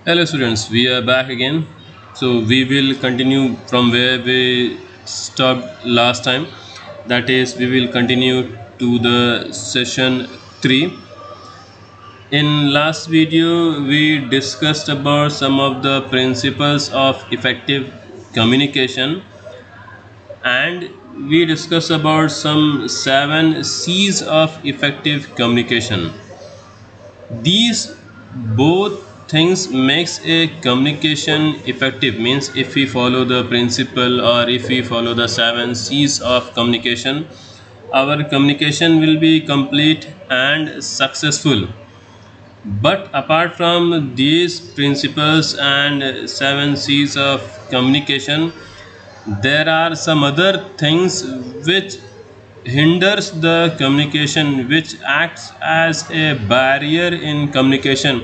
Hello students, we are back again. So we will continue from where we stopped last time. That is, we will continue to the session 3. In last video, we discussed about some of the principles of effective communication, and we discussed about some 7 C's of effective communication. These both things makes a communication effective. Means if we follow the principle or if we follow the 7 C's of communication, our communication will be complete and successful. But apart from these principles and 7 C's of communication, there are some other things which hinders the communication, which acts as a barrier in communication,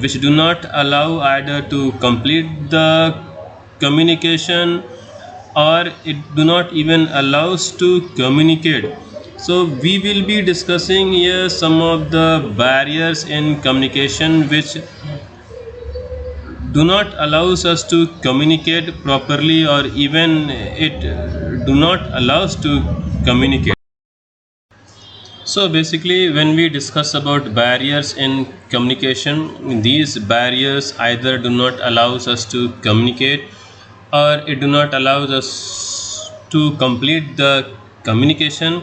which do not allow either to complete the communication or it do not even allows to communicate. So we will be discussing here some of the barriers in communication which do not allows us to communicate properly, or even it do not allows to communicate. So basically, when we discuss about barriers in communication, these barriers either do not allows us to communicate or it do not allows us to complete the communication,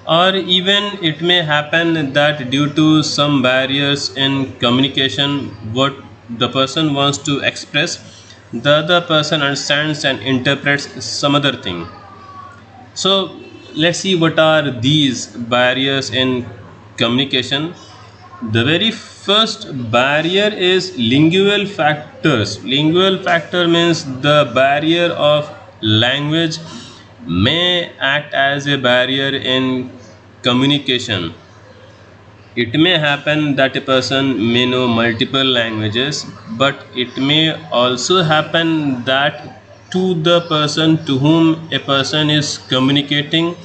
or even it may happen that due to some barriers in communication, what the person wants to express, the other person understands and interprets some other thing. So let's see what are these barriers in communication. The very first barrier is lingual factors. Lingual factor means the barrier of language may act as a barrier in communication. It may happen that a person may know multiple languages, but it may also happen that to the person to whom a person is communicating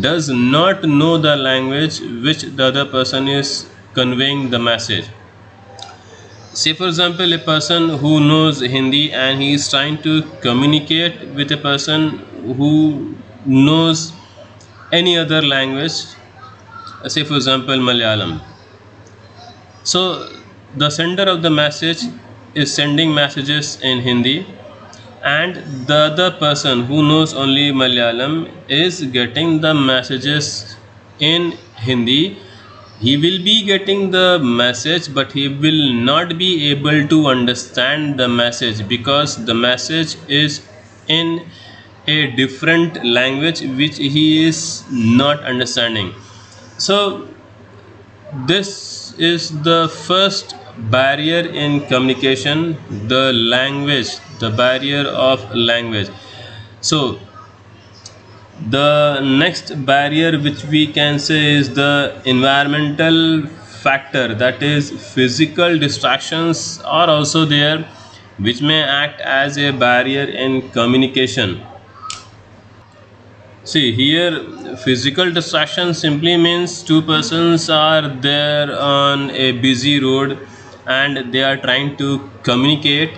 does not know the language which the other person is conveying the message. Say for example, a person who knows Hindi and he is trying to communicate with a person who knows any other language, say for example Malayalam. So the sender of the message is sending messages in Hindi, and the other person who knows only Malayalam is getting the messages in Hindi. He will be getting the message, but he will not be able to understand the message because the message is in a different language which he is not understanding. So this is the first barrier in communication, the language, the barrier of language. So the next barrier which we can say is the environmental factor, that is physical distractions are also there which may act as a barrier in communication. See here, physical distraction simply means two persons are there on a busy road and they are trying to communicate,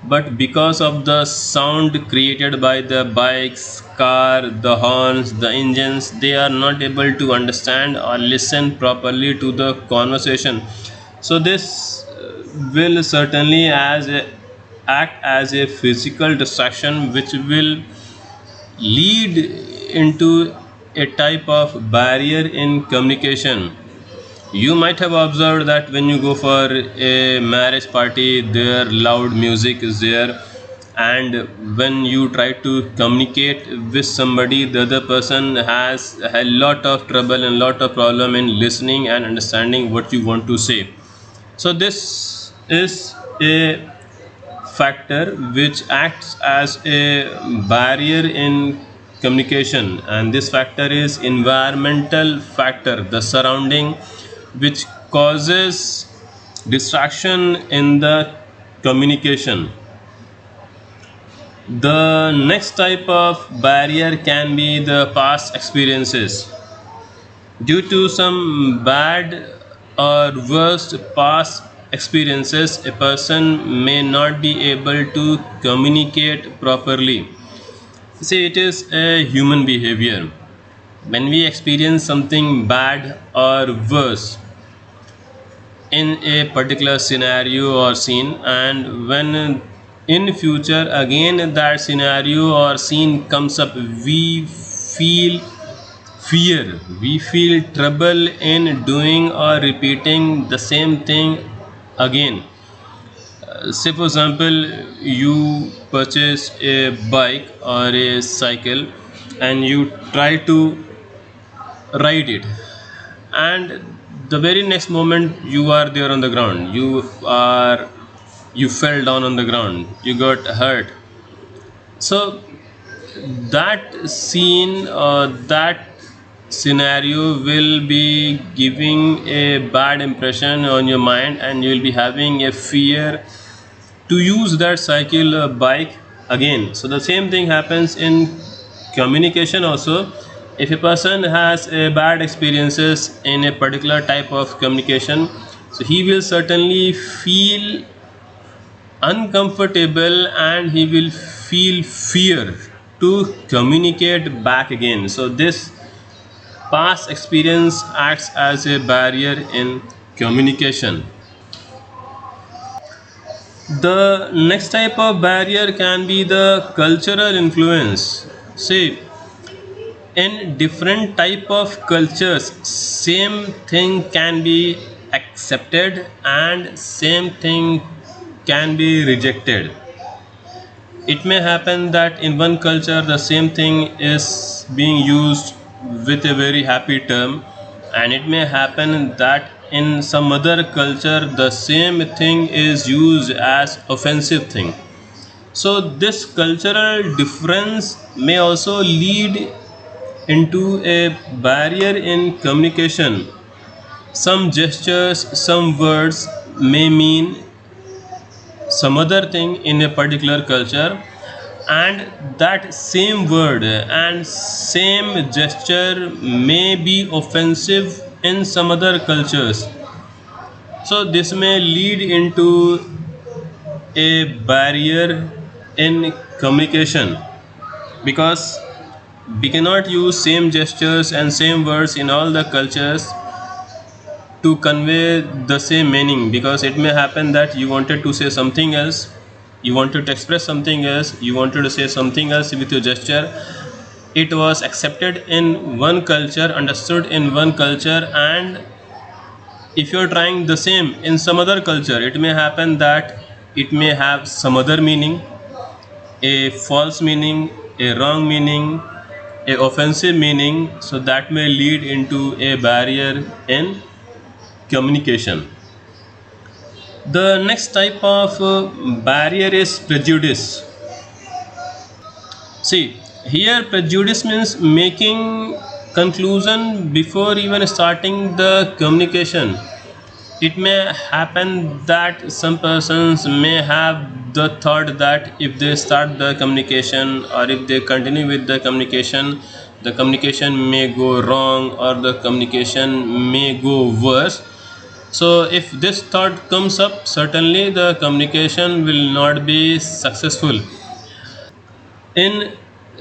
but because of the sound created by the bikes, car, the horns, the engines, they are not able to understand or listen properly to the conversation. So this will certainly act as a physical distraction which will lead into a type of barrier in communication. You might have observed that when you go for a marriage party, there loud music is there, and when you try to communicate with somebody, the other person has a lot of trouble and lot of problem in listening and understanding what you want to say. So this is a factor which acts as a barrier in communication, and this factor is environmental factor, the surrounding which causes distraction in the communication. The next type of barrier can be the past experiences. Due to some bad or worst past experiences, a person may not be able to communicate properly. See, it is a human behavior. When we experience something bad or worse in a particular scenario or scene, and when in future again that scenario or scene comes up, we feel fear, we feel trouble in doing or repeating the same thing again. Say for example, you purchase a bike or a cycle and you try to ride it, and the very next moment you are there on the ground, you fell down on the ground, you got hurt. So that scene or that scenario will be giving a bad impression on your mind, and you will be having a fear to use that cycle or bike again. So the same thing happens in communication also. If a person has a bad experiences in a particular type of communication, so he will certainly feel uncomfortable and he will feel fear to communicate back again. So this past experience acts as a barrier in communication. The next type of barrier can be the cultural influence. See, in different type of cultures, same thing can be accepted and same thing can be rejected. It may happen that in one culture the same thing is being used with a very happy term, and it may happen that in some other culture the same thing is used as offensive thing. So this cultural difference may also lead into a barrier in communication. Some gestures, some words may mean some other thing in a particular culture, and that same word and same gesture may be offensive in some other cultures. So this may lead into a barrier in communication, because we cannot use same gestures and same words in all the cultures to convey the same meaning, because it may happen that you wanted to say something else, you wanted to express something else, you wanted to say something else with your gesture. It was accepted in one culture, understood in one culture, and if you are trying the same in some other culture, it may happen that it may have some other meaning, a false meaning, a wrong meaning, a offensive meaning. So that may lead into a barrier in communication. The next type of barrier is prejudice. See, here prejudice means making conclusion before even starting the communication. It may happen that some persons may have the thought that if they start the communication or if they continue with the communication may go wrong or the communication may go worse. So if this thought comes up, certainly the communication will not be successful. In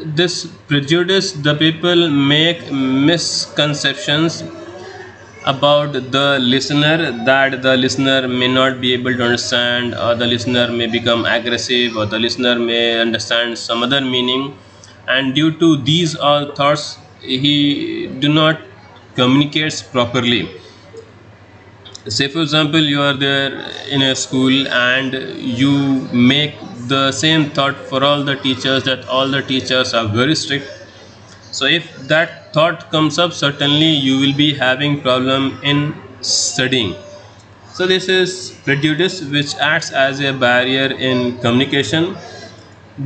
this prejudice, the people make misconceptions about the listener, that the listener may not be able to understand, or the listener may become aggressive, or the listener may understand some other meaning, and due to these all thoughts he do not communicates properly. Say for example, you are there in a school and you make the same thought for all the teachers, that all the teachers are very strict. So if that thought comes up, certainly you will be having problem in studying. So this is prejudice which acts as a barrier in communication.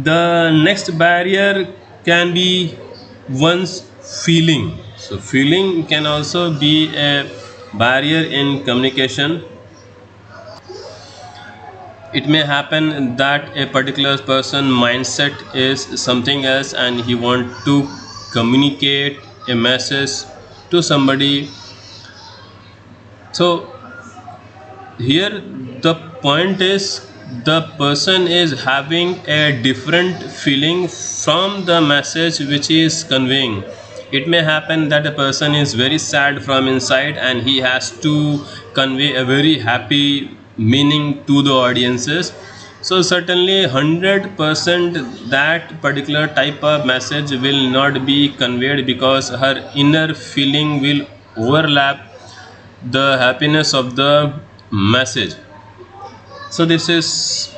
The next barrier can be one's feeling. So feeling can also be a barrier in communication. It may happen that a particular person mindset is something else and he want to communicate a message to somebody. So here the point is the person is having a different feeling from the message which is conveying. It may happen that a person is very sad from inside and he has to convey a very happy meaning to the audiences. So certainly 100% that particular type of message will not be conveyed, because her inner feeling will overlap the happiness of the message. So this is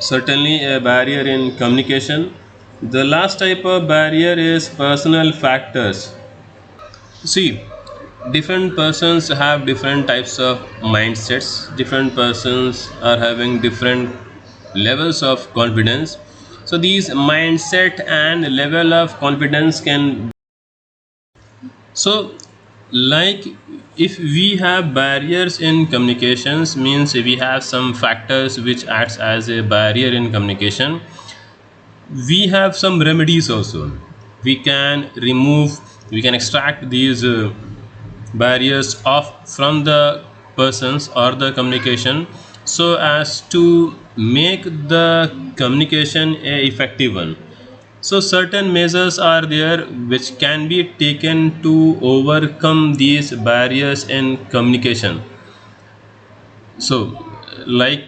certainly a barrier in communication. The last type of barrier is personal factors. See, different persons have different types of mindsets. Different persons are having different levels of confidence. So these mindset and level of confidence can, so like, if we have barriers in communications, means we have some factors which acts as a barrier in communication, we have some remedies also. We can remove, we can extract these barriers off from the persons or the communication, so as to make the communication a effective one. So certain measures are there which can be taken to overcome these barriers in communication. So like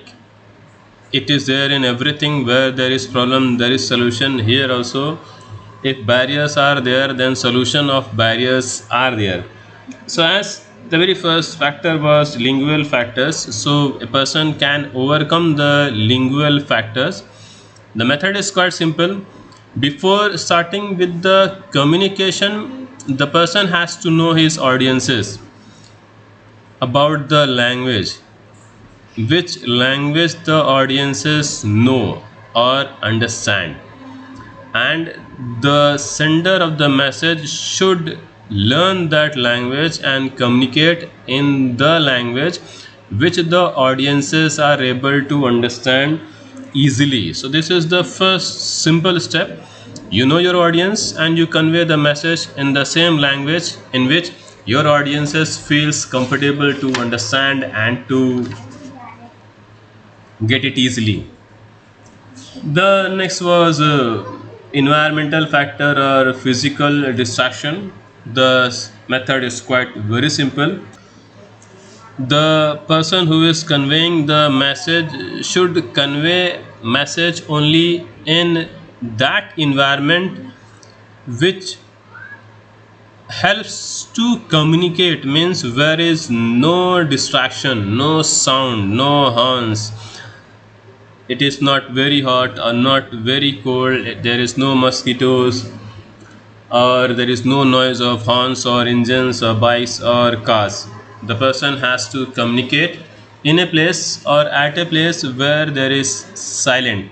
it is there in everything, where there is problem there is solution. Here also, if barriers are there, then solution of barriers are there. So as the very first factor was lingual factors, so a person can overcome the lingual factors. The method is quite simple. Before starting with the communication, the person has to know his audiences, about the language, which language the audiences know or understand, and the sender of the message should learn that language and communicate in the language which the audiences are able to understand easily. So this is the first simple step. You know your audience and you convey the message in the same language in which your audiences feels comfortable to understand and to get it easily. The next was environmental factor or physical distraction. The method is quite very simple. The person who is conveying the message should convey message only in that environment which helps to communicate, means where is no distraction, no sound, no horns, it is not very hot or not very cold, there is no mosquitoes, or there is no noise of horns or engines or bikes or cars. The person has to communicate in a place or at a place where there is silent.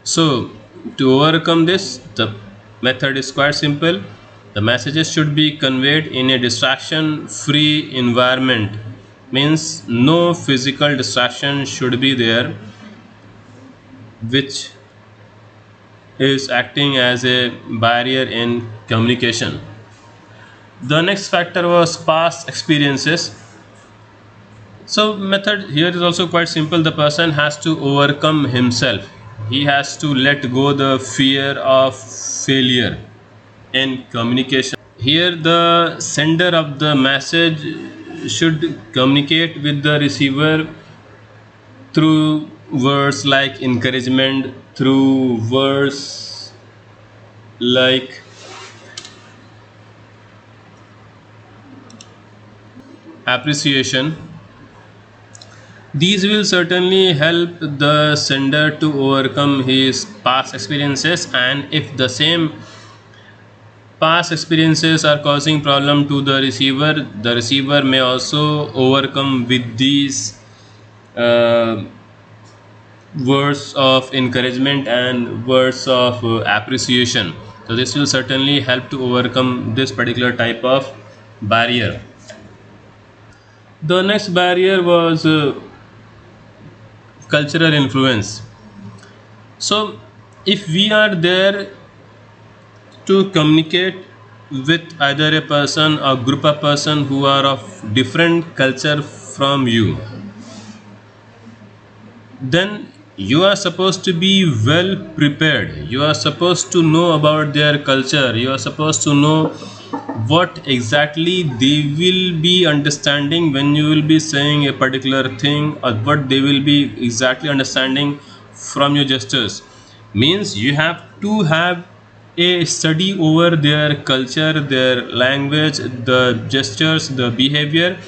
So to overcome this, the method is quite simple. The messages should be conveyed in a distraction free environment, means no physical distraction should be there which is acting as a barrier in communication. The next factor was past experiences. So method here is also quite simple. The person has to overcome himself. He has to let go the fear of failure in communication. Here the sender of the message should communicate with the receiver through words like encouragement, through words like appreciation. These will certainly help the sender to overcome his past experiences, and if the same past experiences are causing problem to the receiver may also overcome with these uh, words of encouragement and words of appreciation. So this will certainly help to overcome this particular type of barrier. The next barrier was cultural influence. So if we are there to communicate with either a person or group of person who are of different culture from you, then you are supposed to be well prepared. You are supposed to know about their culture. You are supposed to know what exactly they will be understanding when you will be saying a particular thing, or what they will be exactly understanding from your gestures. Means you have to have a study over their culture, their language, the gestures, the behavior,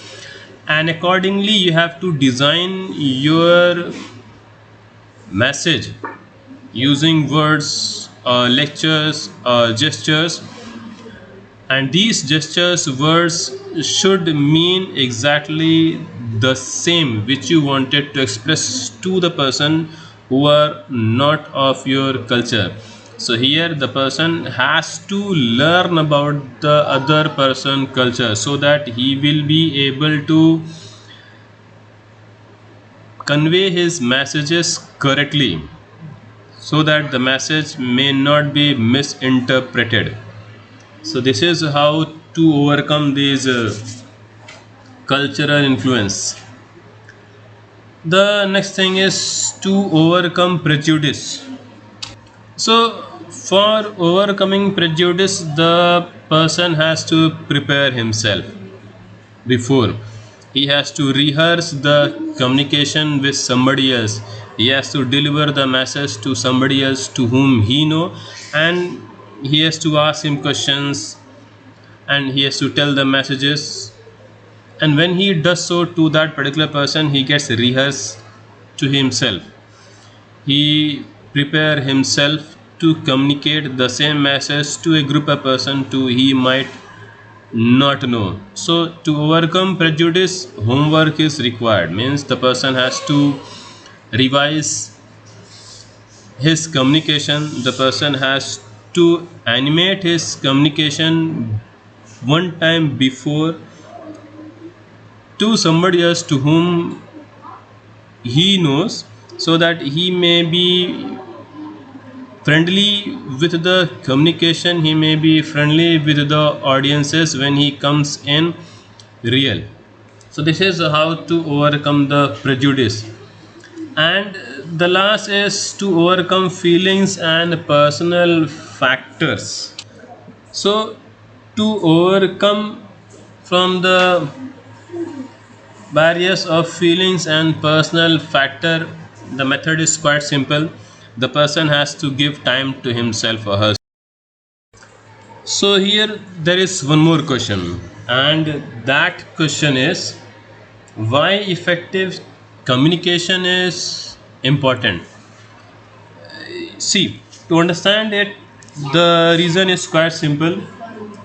and accordingly you have to design your message using words, lectures, gestures. And these gestures, words should mean exactly the same which you wanted to express to the person who are not of your culture. So here the person has to learn about the other person culture, so that he will be able to convey his messages correctly, so that the message may not be misinterpreted. So this is how to overcome these cultural influence. The next thing is to overcome prejudice. So for overcoming prejudice, the person has to prepare himself before. He has to rehearse the communication with somebody else. He has to deliver the message to somebody else to whom he know, and he has to ask him questions, and he has to tell the messages. And when he does so to that particular person, he gets rehearsed to himself. He prepare himself to communicate the same message to a group of person to he might not know. So to overcome prejudice, homework is required. Means the person has to revise his communication. The person has to animate his communication one time before to somebody else to whom he knows, so that he may be friendly with the communication, he may be friendly with the audiences when he comes in real. So this is how to overcome the prejudice. And the last is to overcome feelings and personal factors. So to overcome from the barriers of feelings and personal factor, the method is quite simple. The person has to give time to himself or herself. So here there is one more question, and that question is, why effective communication is important. See, to understand it, the reason is quite simple.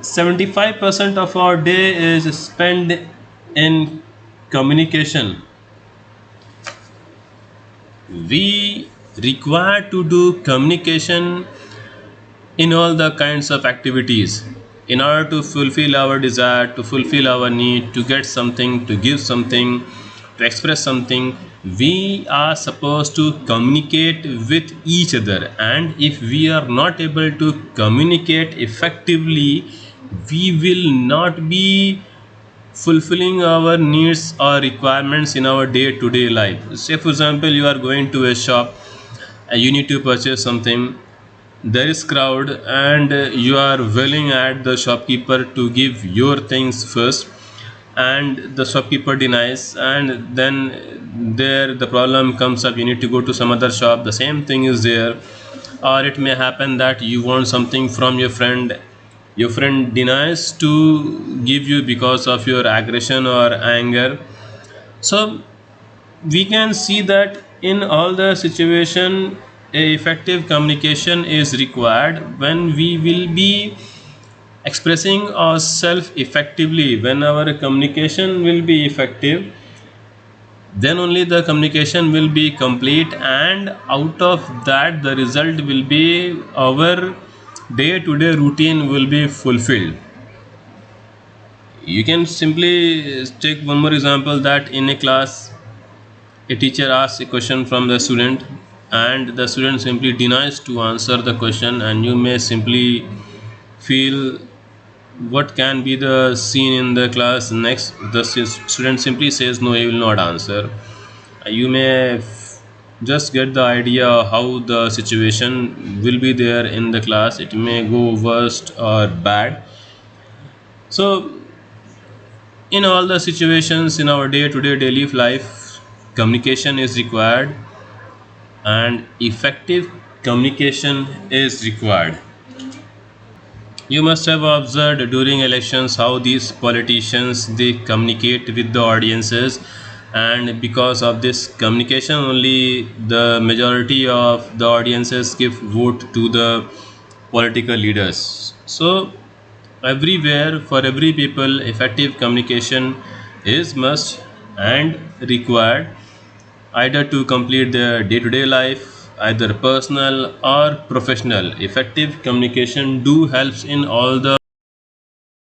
75% of our day is spent in communication. We require to do communication in all the kinds of activities in order to fulfill our desire, to fulfill our need, to get something, to give something, to express something. We are supposed to communicate with each other, and if we are not able to communicate effectively, we will not be fulfilling our needs or requirements in our day-to-day life. Say for example, you are going to a shop and you need to purchase something. There is crowd, and you are willing at the shopkeeper to give your things first, and the shopkeeper denies, and then there the problem comes up. You need to go to some other shop, the same thing is there. Or it may happen that you want something from your friend, your friend denies to give you because of your aggression or anger. So we can see that in all the situation, a effective communication is required. When we will be expressing ourselves effectively, when our communication will be effective, then only the communication will be complete, and out of that the result will be our day to day routine will be fulfilled. You can simply take one more example, that in a class a teacher asks a question from the student, and the student simply denies to answer the question, and you may simply feel what can be the scene in the class next. The student simply says no, he will not answer. You may just get the idea how the situation will be there in the class. It may go worst or bad. So in all the situations in our day to day daily life, communication is required, and effective communication is required. You must have observed during elections how these politicians they communicate with the audiences, and because of this communication only the majority of the audiences give vote to the political leaders. So everywhere for every people effective communication is must and required, either to complete their day-to-day life, either personal or professional. Effective communication do helps in all the